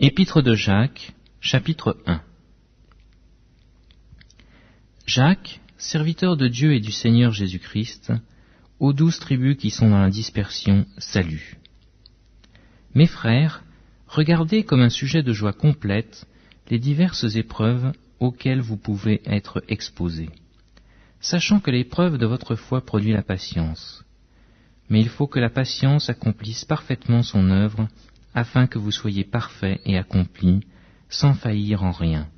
Épître de Jacques, chapitre 1. Jacques, serviteur de Dieu et du Seigneur Jésus-Christ, aux 12 tribus qui sont dans la dispersion, salut. Mes frères, regardez comme un sujet de joie complète les diverses épreuves auxquelles vous pouvez être exposés, sachant que l'épreuve de votre foi produit la patience. Mais il faut que la patience accomplisse parfaitement son œuvre, afin que vous soyez parfaits et accomplis, sans faillir en rien.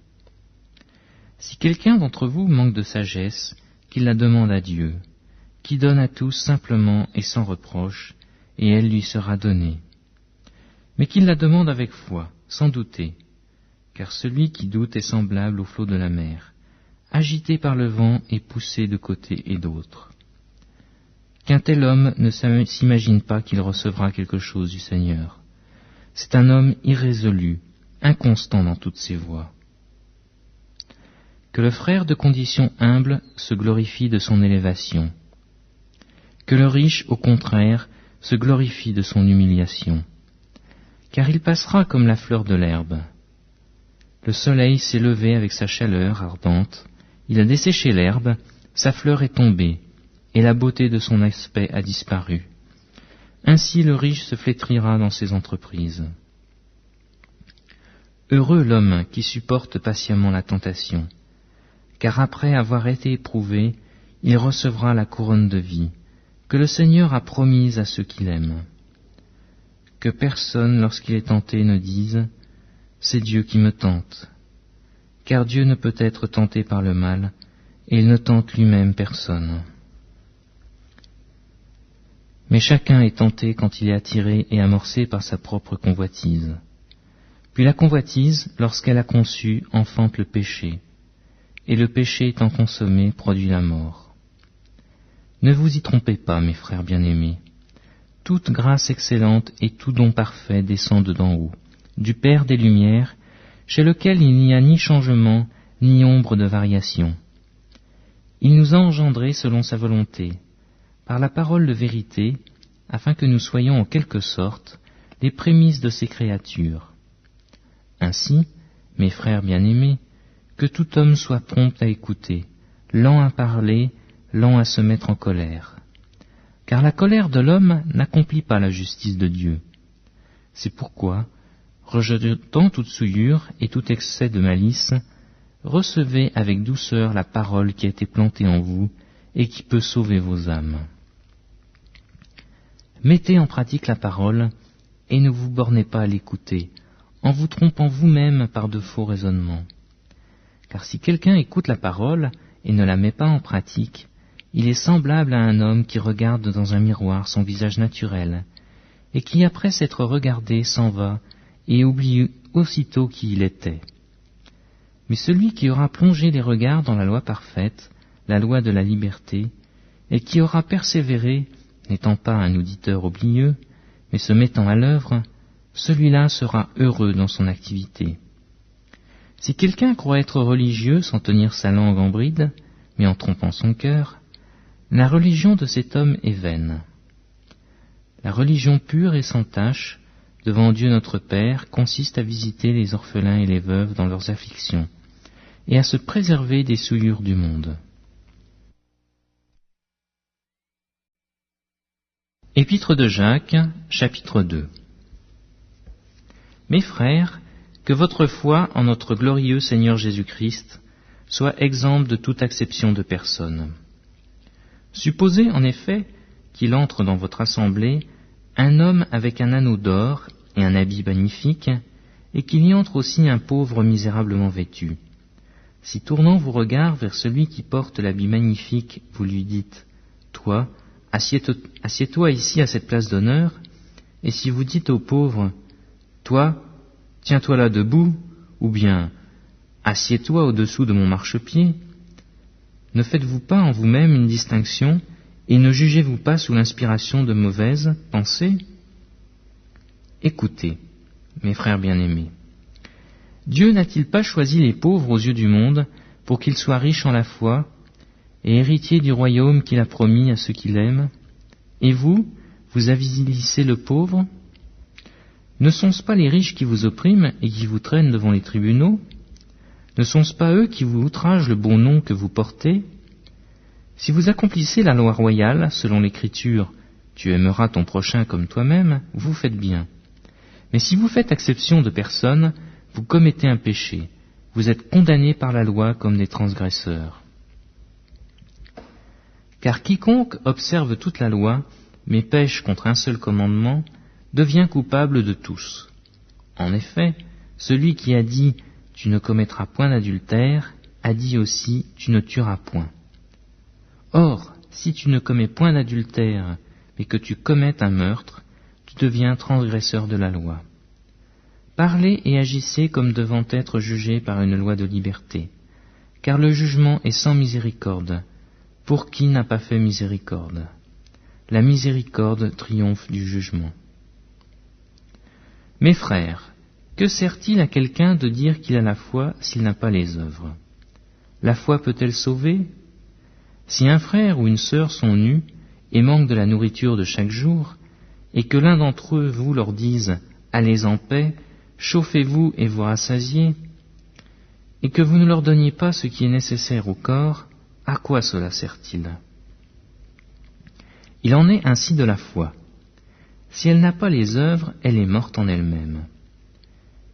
Si quelqu'un d'entre vous manque de sagesse, qu'il la demande à Dieu, qui donne à tous simplement et sans reproche, et elle lui sera donnée. Mais qu'il la demande avec foi, sans douter, car celui qui doute est semblable au flot de la mer, agité par le vent et poussé de côté et d'autre. Qu'un tel homme ne s'imagine pas qu'il recevra quelque chose du Seigneur. C'est un homme irrésolu, inconstant dans toutes ses voies. Que le frère de condition humble se glorifie de son élévation. Que le riche, au contraire, se glorifie de son humiliation. Car il passera comme la fleur de l'herbe. Le soleil s'est levé avec sa chaleur ardente, il a desséché l'herbe, sa fleur est tombée, et la beauté de son aspect a disparu. Ainsi le riche se flétrira dans ses entreprises. Heureux l'homme qui supporte patiemment la tentation, car après avoir été éprouvé, il recevra la couronne de vie, que le Seigneur a promise à ceux qui l'aiment. Que personne, lorsqu'il est tenté, ne dise « C'est Dieu qui me tente », car Dieu ne peut être tenté par le mal, et il ne tente lui-même personne. Mais chacun est tenté quand il est attiré et amorcé par sa propre convoitise. Puis la convoitise, lorsqu'elle a conçu, enfante le péché, et le péché étant consommé, produit la mort. Ne vous y trompez pas, mes frères bien-aimés. Toute grâce excellente et tout don parfait descendent d'en haut, du Père des Lumières, chez lequel il n'y a ni changement, ni ombre de variation. Il nous a engendrés selon sa volonté, par la parole de vérité, afin que nous soyons en quelque sorte les prémices de ses créatures. Ainsi, mes frères bien-aimés, que tout homme soit prompt à écouter, lent à parler, lent à se mettre en colère. Car la colère de l'homme n'accomplit pas la justice de Dieu. C'est pourquoi, rejetant toute souillure et tout excès de malice, recevez avec douceur la parole qui a été plantée en vous et qui peut sauver vos âmes. Mettez en pratique la parole et ne vous bornez pas à l'écouter, en vous trompant vous-même par de faux raisonnements. Car si quelqu'un écoute la parole et ne la met pas en pratique, il est semblable à un homme qui regarde dans un miroir son visage naturel, et qui, après s'être regardé, s'en va et oublie aussitôt qui il était. Mais celui qui aura plongé les regards dans la loi parfaite, la loi de la liberté, et qui aura persévéré, n'étant pas un auditeur oublieux, mais se mettant à l'œuvre, celui-là sera heureux dans son activité. Si quelqu'un croit être religieux sans tenir sa langue en bride, mais en trompant son cœur, la religion de cet homme est vaine. La religion pure et sans tache, devant Dieu notre Père, consiste à visiter les orphelins et les veuves dans leurs afflictions, et à se préserver des souillures du monde. Épître de Jacques, chapitre 2. Mes frères, que votre foi en notre glorieux Seigneur Jésus-Christ soit exempte de toute acception de personne. Supposez en effet qu'il entre dans votre assemblée un homme avec un anneau d'or et un habit magnifique, et qu'il y entre aussi un pauvre misérablement vêtu. Si tournant vos regards vers celui qui porte l'habit magnifique, vous lui dites « Toi, assieds-toi ici à cette place d'honneur », et si vous dites au pauvre « Toi, tiens-toi là debout », ou bien « Assieds-toi au-dessous de mon marchepied », ne faites-vous pas en vous-même une distinction et ne jugez-vous pas sous l'inspiration de mauvaises pensées ? Écoutez, mes frères bien-aimés, Dieu n'a-t-il pas choisi les pauvres aux yeux du monde pour qu'ils soient riches en la foi et héritiers du royaume qu'il a promis à ceux qui l'aiment ? Et vous, vous avilissez le pauvre ? Ne sont-ce pas les riches qui vous oppriment et qui vous traînent devant les tribunaux? Ne sont-ce pas eux qui vous outragent le bon nom que vous portez? Si vous accomplissez la loi royale, selon l'Écriture, tu aimeras ton prochain comme toi-même, vous faites bien. Mais si vous faites exception de personne, vous commettez un péché. Vous êtes condamnés par la loi comme des transgresseurs. Car quiconque observe toute la loi, mais pêche contre un seul commandement, devient coupable de tous. En effet, celui qui a dit « Tu ne commettras point d'adultère » a dit aussi « Tu ne tueras point ». Or, si tu ne commets point d'adultère, mais que tu commettes un meurtre, tu deviens transgresseur de la loi. Parlez et agissez comme devant être jugés par une loi de liberté, car le jugement est sans miséricorde, pour qui n'a pas fait miséricorde. La miséricorde triomphe du jugement. Mes frères, que sert-il à quelqu'un de dire qu'il a la foi s'il n'a pas les œuvres? La foi peut-elle sauver? Si un frère ou une sœur sont nus et manquent de la nourriture de chaque jour, et que l'un d'entre eux vous leur dise « Allez en paix, chauffez-vous et vous rassasiez », et que vous ne leur donniez pas ce qui est nécessaire au corps, à quoi cela sert-il? Il en est ainsi de la foi. Si elle n'a pas les œuvres, elle est morte en elle-même.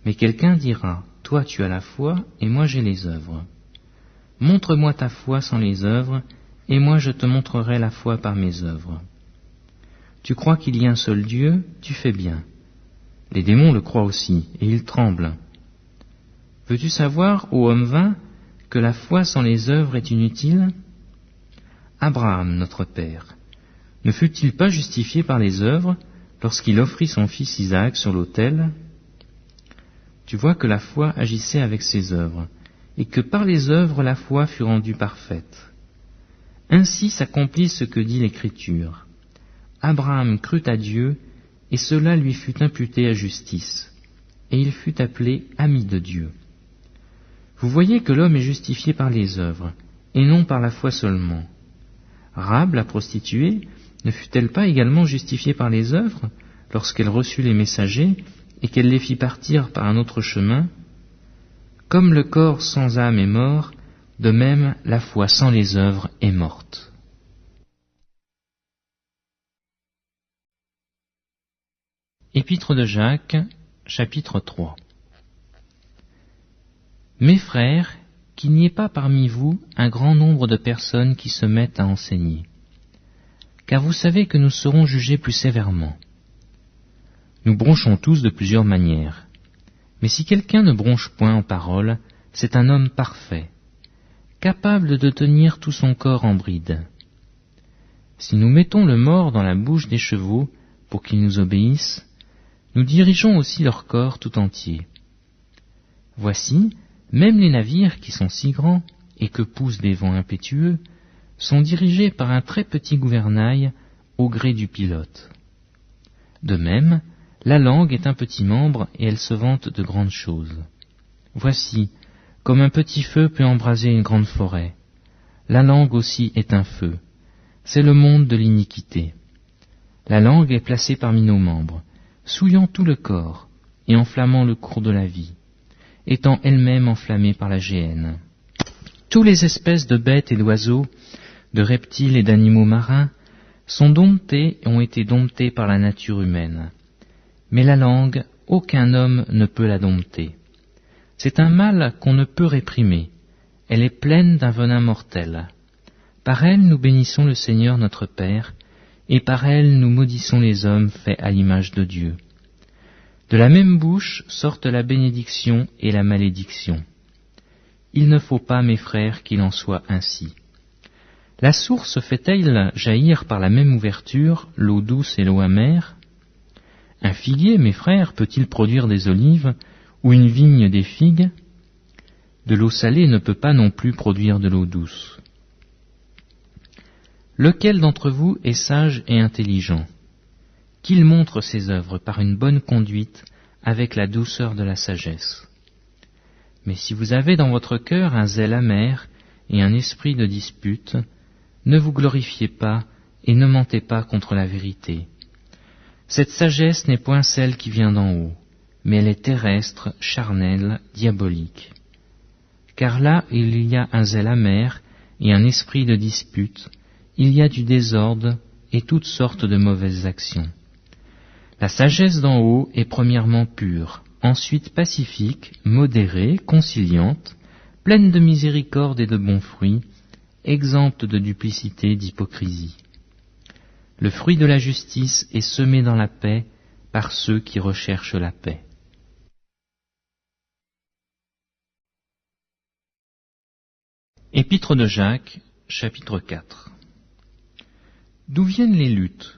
Mais quelqu'un dira « Toi tu as la foi, et moi j'ai les œuvres. Montre-moi ta foi sans les œuvres, et moi je te montrerai la foi par mes œuvres. Tu crois qu'il y a un seul Dieu, tu fais bien. Les démons le croient aussi, et ils tremblent. Veux-tu savoir, ô homme vain, que la foi sans les œuvres est inutile? Abraham, notre père, ne fut-il pas justifié par les œuvres lorsqu'il offrit son fils Isaac sur l'autel? Tu vois que la foi agissait avec ses œuvres, et que par les œuvres la foi fut rendue parfaite. Ainsi s'accomplit ce que dit l'Écriture. Abraham crut à Dieu, et cela lui fut imputé à justice, et il fut appelé ami de Dieu. Vous voyez que l'homme est justifié par les œuvres, et non par la foi seulement. Rahab, la prostituée, ne fut-elle pas également justifiée par les œuvres, lorsqu'elle reçut les messagers, et qu'elle les fit partir par un autre chemin? Comme le corps sans âme est mort, de même la foi sans les œuvres est morte. Épître de Jacques, chapitre 3. Mes frères, qu'il n'y ait pas parmi vous un grand nombre de personnes qui se mettent à enseigner, car vous savez que nous serons jugés plus sévèrement. Nous bronchons tous de plusieurs manières, mais si quelqu'un ne bronche point en parole, c'est un homme parfait, capable de tenir tout son corps en bride. Si nous mettons le mors dans la bouche des chevaux pour qu'ils nous obéissent, nous dirigeons aussi leur corps tout entier. Voici, même les navires qui sont si grands et que poussent des vents impétueux sont dirigés par un très petit gouvernail au gré du pilote. De même, la langue est un petit membre et elle se vante de grandes choses. Voici, comme un petit feu peut embraser une grande forêt, la langue aussi est un feu. C'est le monde de l'iniquité. La langue est placée parmi nos membres, souillant tout le corps et enflammant le cours de la vie, étant elle-même enflammée par la géhenne. Toutes les espèces de bêtes et d'oiseaux, de reptiles et d'animaux marins, sont domptés et ont été domptés par la nature humaine. Mais la langue, aucun homme ne peut la dompter. C'est un mal qu'on ne peut réprimer. Elle est pleine d'un venin mortel. Par elle nous bénissons le Seigneur notre Père, et par elle nous maudissons les hommes faits à l'image de Dieu. De la même bouche sortent la bénédiction et la malédiction. Il ne faut pas, mes frères, qu'il en soit ainsi. La source fait-elle jaillir par la même ouverture l'eau douce et l'eau amère? Un figuier, mes frères, peut-il produire des olives, ou une vigne des figues? De l'eau salée ne peut pas non plus produire de l'eau douce. Lequel d'entre vous est sage et intelligent? Qu'il montre ses œuvres par une bonne conduite avec la douceur de la sagesse. Mais si vous avez dans votre cœur un zèle amer et un esprit de dispute, ne vous glorifiez pas et ne mentez pas contre la vérité. Cette sagesse n'est point celle qui vient d'en haut, mais elle est terrestre, charnelle, diabolique. Car là il y a un zèle amer et un esprit de dispute, il y a du désordre et toutes sortes de mauvaises actions. La sagesse d'en haut est premièrement pure, ensuite pacifique, modérée, conciliante, pleine de miséricorde et de bons fruits, exempte de duplicité, d'hypocrisie. Le fruit de la justice est semé dans la paix par ceux qui recherchent la paix. Épître de Jacques, chapitre 4. D'où viennent les luttes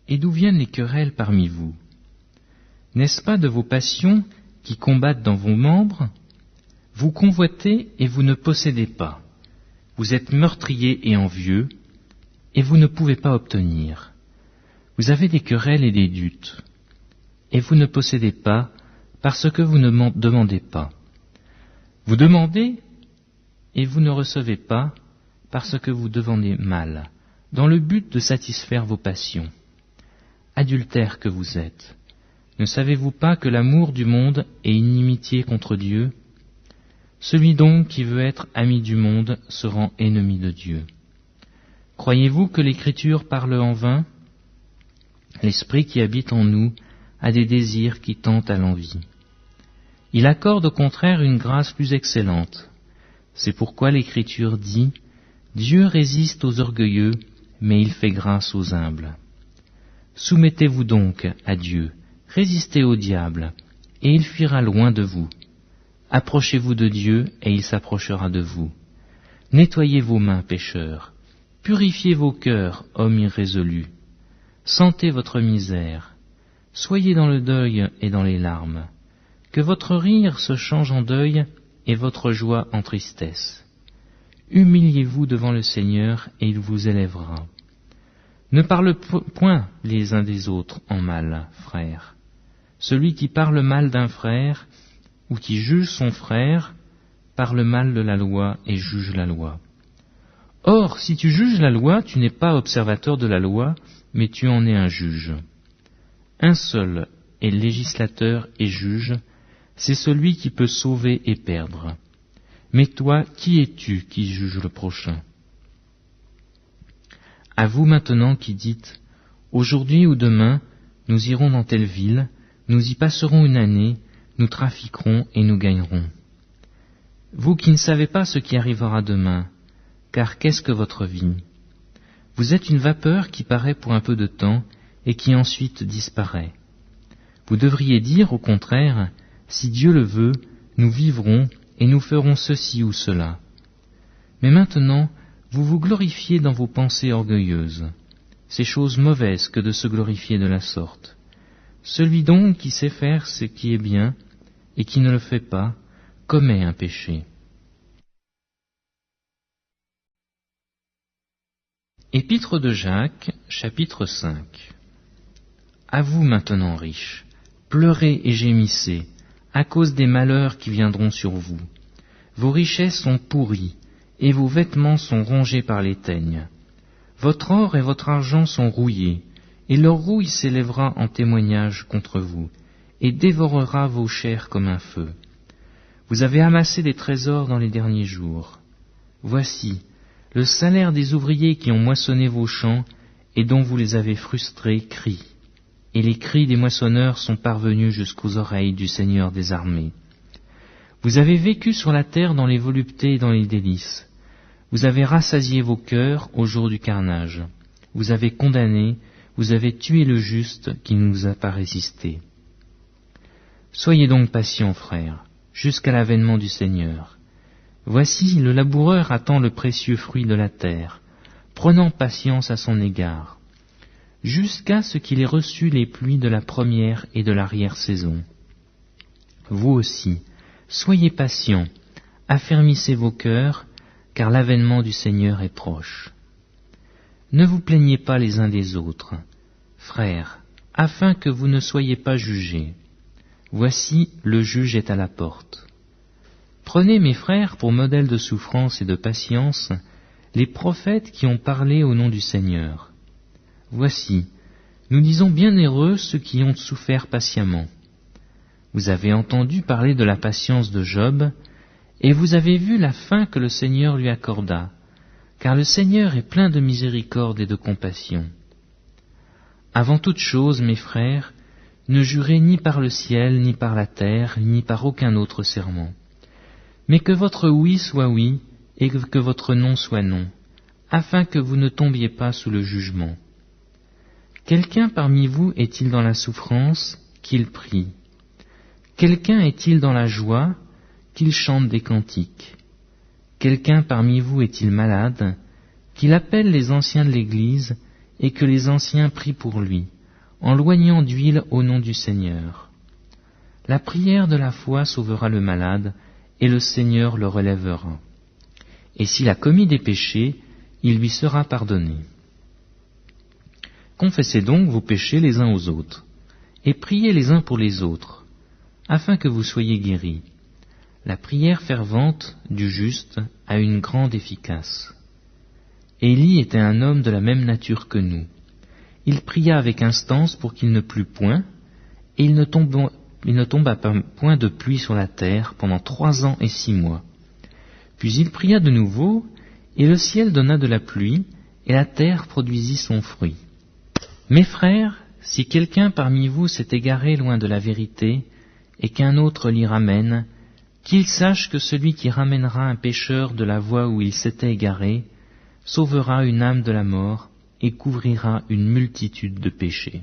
et d'où viennent les querelles parmi vous? N'est-ce pas de vos passions qui combattent dans vos membres? Vous convoitez et vous ne possédez pas. Vous êtes meurtriers et envieux, et vous ne pouvez pas obtenir. Vous avez des querelles et des luttes, et vous ne possédez pas parce que vous ne m'en demandez pas. Vous demandez et vous ne recevez pas parce que vous demandez mal, dans le but de satisfaire vos passions. Adultères que vous êtes, ne savez-vous pas que l'amour du monde est inimitié contre Dieu? Celui donc qui veut être ami du monde se rend ennemi de Dieu. Croyez-vous que l'Écriture parle en vain? L'Esprit qui habite en nous a des désirs qui tentent à l'envie. Il accorde au contraire une grâce plus excellente. C'est pourquoi l'Écriture dit « Dieu résiste aux orgueilleux, mais il fait grâce aux humbles. » Soumettez-vous donc à Dieu, résistez au diable, et il fuira loin de vous. Approchez-vous de Dieu, et il s'approchera de vous. Nettoyez vos mains, pécheurs. Purifiez vos cœurs, hommes irrésolus. Sentez votre misère. Soyez dans le deuil et dans les larmes. Que votre rire se change en deuil et votre joie en tristesse. Humiliez-vous devant le Seigneur, et il vous élèvera. Ne parlez point les uns des autres en mal, frères. Celui qui parle mal d'un frère, ou qui juge son frère, parle mal de la loi et juge la loi. Or, si tu juges la loi, tu n'es pas observateur de la loi, mais tu en es un juge. Un seul est législateur et juge, c'est celui qui peut sauver et perdre. Mais toi, qui es-tu qui juge le prochain? À vous maintenant qui dites, aujourd'hui ou demain, nous irons dans telle ville, nous y passerons une année, nous trafiquerons et nous gagnerons. Vous qui ne savez pas ce qui arrivera demain, car qu'est-ce que votre vie? Vous êtes une vapeur qui paraît pour un peu de temps et qui ensuite disparaît. Vous devriez dire, au contraire, si Dieu le veut, nous vivrons et nous ferons ceci ou cela. Mais maintenant, vous vous glorifiez dans vos pensées orgueilleuses. C'est chose mauvaise que de se glorifier de la sorte. Celui donc qui sait faire ce qui est bien et qui ne le fait pas, commet un péché. Épître de Jacques, chapitre 5. À vous maintenant, riches, pleurez et gémissez, à cause des malheurs qui viendront sur vous. Vos richesses sont pourries, et vos vêtements sont rongés par les teignes. Votre or et votre argent sont rouillés, et leur rouille s'élèvera en témoignage contre vous, et dévorera vos chairs comme un feu. Vous avez amassé des trésors dans les derniers jours. Voici, le salaire des ouvriers qui ont moissonné vos champs, et dont vous les avez frustrés, crie. Et les cris des moissonneurs sont parvenus jusqu'aux oreilles du Seigneur des armées. Vous avez vécu sur la terre dans les voluptés et dans les délices. Vous avez rassasié vos cœurs au jour du carnage. Vous avez condamné, vous avez tué le juste qui ne nous a pas résisté. Soyez donc patients, frères, jusqu'à l'avènement du Seigneur. Voici, le laboureur attend le précieux fruit de la terre, prenant patience à son égard, jusqu'à ce qu'il ait reçu les pluies de la première et de l'arrière-saison. Vous aussi, soyez patients, affermissez vos cœurs, car l'avènement du Seigneur est proche. Ne vous plaignez pas les uns des autres, frères, afin que vous ne soyez pas jugés. Voici, le juge est à la porte. Prenez, mes frères, pour modèle de souffrance et de patience, les prophètes qui ont parlé au nom du Seigneur. Voici, Nous disons bienheureux ceux qui ont souffert patiemment. Vous avez entendu parler de la patience de Job, et vous avez vu la fin que le Seigneur lui accorda, car le Seigneur est plein de miséricorde et de compassion. Avant toute chose, mes frères, ne jurez ni par le ciel, ni par la terre, ni par aucun autre serment, mais que votre oui soit oui, et que votre non soit non, afin que vous ne tombiez pas sous le jugement. Quelqu'un parmi vous est-il dans la souffrance? Qu'il prie. Quelqu'un est-il dans la joie? Qu'il chante des cantiques. Quelqu'un parmi vous est-il malade? Qu'il appelle les anciens de l'Église, et que les anciens prient pour lui, en loignant d'huile au nom du Seigneur. La prière de la foi sauvera le malade, et le Seigneur le relèvera. Et s'il a commis des péchés, il lui sera pardonné. Confessez donc vos péchés les uns aux autres, et priez les uns pour les autres, afin que vous soyez guéris. La prière fervente du juste a une grande efficace. Élie était un homme de la même nature que nous. Il pria avec instance pour qu'il ne plût point, et il ne tomba point de pluie sur la terre pendant 3 ans et 6 mois. Puis il pria de nouveau, et le ciel donna de la pluie, et la terre produisit son fruit. Mes frères, si quelqu'un parmi vous s'est égaré loin de la vérité, et qu'un autre l'y ramène, qu'il sache que celui qui ramènera un pécheur de la voie où il s'était égaré, sauvera une âme de la mort, et couvrira une multitude de péchés.